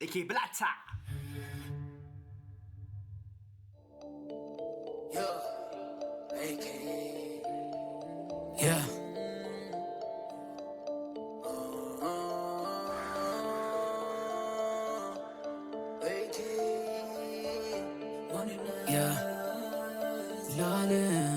AK Blatta. Yeah. Yeah. Lalim.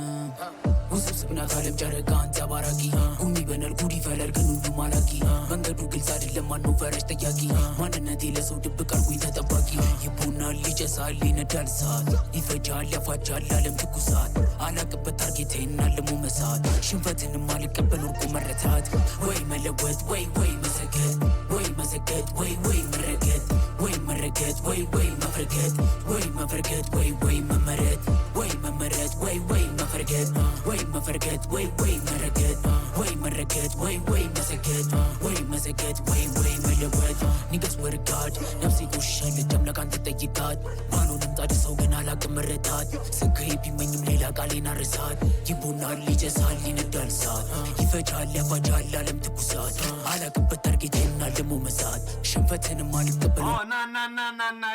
ውስብስብና ካለም ጨረቃ አንጸባራቂ ጉሚ በነል ጉድ ይፈላል ግን ሁሉ ማራኪ መንገዱ ግልጽ አይደለም ማነው ፈረሽ ጠያቂ ማንነቴ ለሰው ድብቅ አርጎኝ ተጠባቂ ይቡናል ይጨሳል ይነዳል እሳት ይፈጃል ያፋጃል ዓለም ትኩሳት አላቅበት ታርጌቴን አልሞ መሳት ሽንፈትንም አልቀበል ወርቆ መረታት ወይ መለወጥ ወይ መሰገድ ወይ መሰገድ ወይ መረገጥ ወይ መረገጥ ወይ መፍረገጥ ወይ መፍረገጥ ወይ መመረጥ ወይ መመረጥ ወይ መፍረገጥ ወይ መፈርገጥ ወይ መረገጥ ወይ መረገጥ ወይ መሰገጥ ወይ መሰገጥ ወይ መለወጥ ንገስ ወርጋድ ነፍሴ ቆሻለች አምላካን ትጠይቃት ባኖንም ታድሰው ግን አላቅም መረታት ስጋዬ ቢመኝም ሌላ ቃሌን አርሳት ይቦናል ይጨሳል ይነዳል እሳት ይፈጃል ያፋጃል ዓለም ትኩሳት አላቅበት ታርጌቴን አልሞ መሳት ሽንፈትንም አልቀበል ና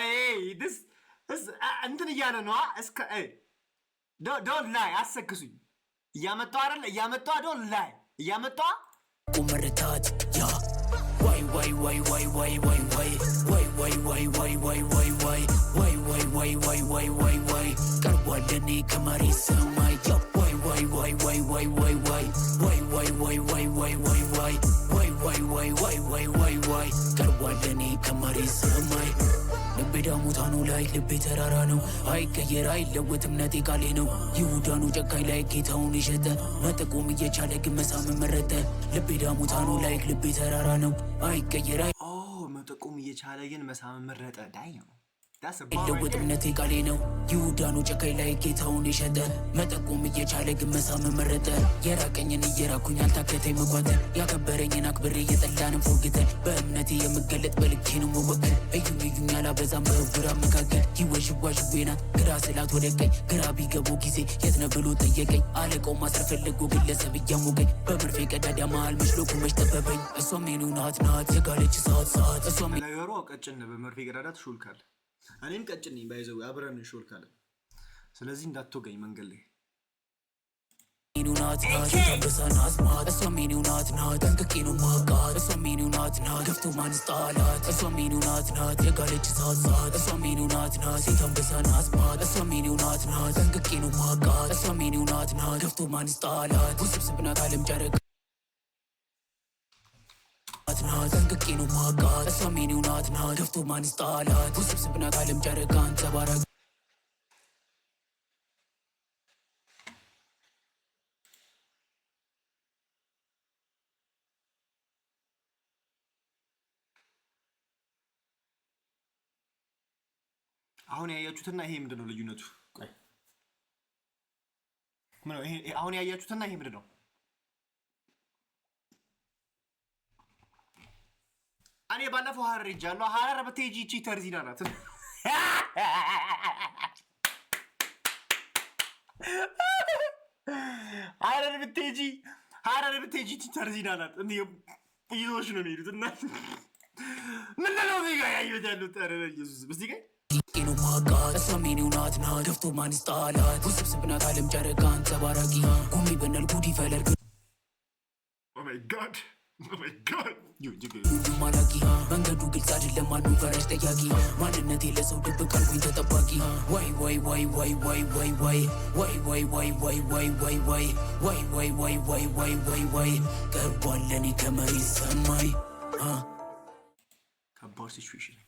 እንትን እያለ ነዋ እስከ ዶንት ላይ አሰክሱኝ እያመጣ አይደል እያመጣ ዶን ላይ እያመጣ ቁመረታት ያ ዋይ ቀርቧል ለኔ ከመሬት ሰማይ ያ ዋይ ቀርቧል ለኔ ከመሬት ሰማይ ልቤ ዳሙታኑ ላይ ልቤ ተራራ ነው አይቀየር አይለወጥ እምነቴ ቃሌ ነው ይሁዳኑ ጨካኝ ላይ ጌታውን የሸጠ መጠቆም እየቻለ ግን መሳምን መረጠ ልቤ ዳሙታኑ ላይ ልቤ ተራራ ነው አይቀየር መጠቆም እየቻለ ግን መሳምን መረጠ ዳይ ነው ይለወጥ እምነቴ ቃሌ ነው ይሁዳኑ ጨካኝ ላይ ጌታውን የሸጠ መጠቆም እየቻለ ግን መሳምን መረጠ የራቀኝን እየራኩኝ አልታከተኝ መጓተል ያከበረኝን አክብሬ የጠላንም ፎግተን በእምነቴ የምገለጥ በልኬ ነው መወከል እዩኝ አላበዛም በህብራ መካከል ይወሽዋሽዌ ናት ግራ ስላት ወደ ቀኝ ግራ ቢገቡ ጊዜ የት ነው ብሎ ጠየቀኝ አለቀው ማስረ ፈለጎ ግለሰብ እያሞገኝ በመርፌ ቀዳዳ መሃል መሽሎኩ መች ጠበበኝ እሷም ኔኑ ናት የጋለች ሰዓት እሷም ነገሩ ቀጭን በመርፌ ቀዳዳ ትሾልካል እኔም ቀጭን ነኝ ባይዘው አብረን እንሾልካለን ስለዚህ እንዳትወገኝ መንገድ ላይ ኔኑ ናት ተንበሳናት ማት እሷም ኔኑ ናት ጠንቅቄ ነው ማቃት እሷም ኔኑ ናት ገፍቶ ማንስ ጣላት እሷም ኔኑ ናት የጋለች ሰዓት እሷም ኔኑ ናት ተንበሳናት ማት እሷም ኔኑ ናት ጠንቅቄ ነው ማቃት እሷም ኔኑ ናት ገፍቶ ማንስ ጣላት ውስብስብ ናት ዓለም ጨረቃ ጠንቅቄ ነው ማቃት እሷም ኔኑ ናት ገፍቶ ማንስ ጣላት ውስብስብ ናት ዓለም ጨረቃ አንጸባራቂ አሁን ያያችሁትና ይሄ ምንድነው ልዩነቱ አሁን ያያችሁትና ይሄ ምንድነው እኔ ባለፈው ሀረር ሄጃለሁ ሀረር በቴጂ ቺተር ዚና ናት ሀረር በቴጂ ቺተር ዚና ናት ይዞሽ ነው የሚሄዱት እና ምንድነው እዚህ ጋር ያየሁት ያሉት ኧረ ኢየሱስ እዚህ ጋር ነው ማቃት እሷም ኔኑ ናት ገፍቶ ማንስ ጣላት ውስብስብ ናት ዓለም ጨረቃ አንጸባራቂ ጉሚ በነል ጉድ ይፈላል ኦ ማይ ጋድ ማራኪ መንገዱ ግልጽ አይደለም ማነው ፈረሽ ጠያቂ ማንነቴ ለሰው ድብቅ አርጎኝ ተጠባቂ ዋይ ቀርቧል ለኔ ከመሬት ሰማይ ከባድ ሲቹዌሽን